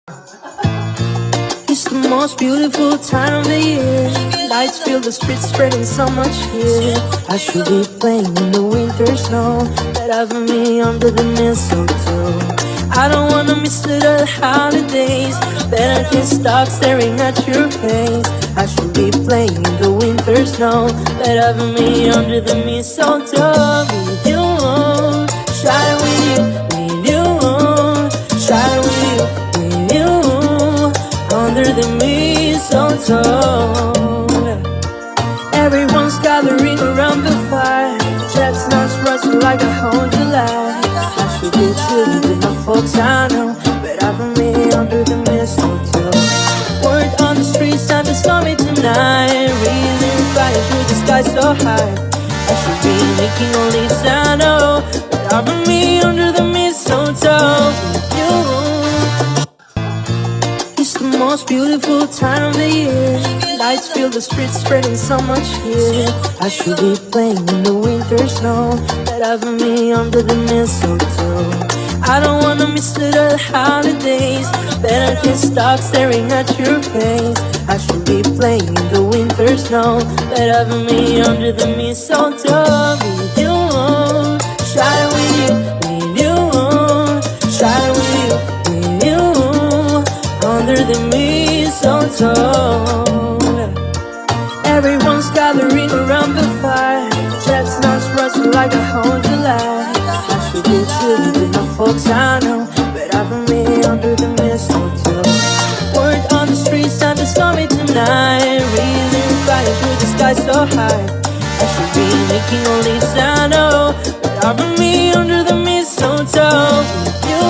It's the most beautiful time of the year. Lights fill the streets, spreading so much cheer. I should be playing in the winter snow, but having me under the mistletoe. I don't wanna miss the holidays, but I can't stop staring at your face. I should be playing in the winter snow, but having me under the mistletoe. With you, shine with you, shine with you, under the mistletoe. Everyone's gathering around the fire, chestnuts roasting like a whole July. I should be chilling with my folks, I know, but having me under the mistletoe. Word on the street, Santa's coming tonight, reeling fire through the sky so high. I should be making only Santa, but having me under the mistletoe. With you, it's the most beautiful time of the year. Lights fill the streets, spreading so much cheer. I should be playing in the winter snow, but having me under the mistletoe. I don't wanna miss the holidays, but I can't stop staring at your face. I should be playing in the winter snow, but having me under the mistletoe. With you, shine with you, shine with you, under the mistletoe. Everyone's gathering around the fire, chestnuts roasting like a whole July. I should be chilling with my folks, I know, but having me under the mistletoe. Word on the street, Santa's coming tonight, reeling fire through the sky so high. I should be making only Santa, but having me under the mistletoe. With you,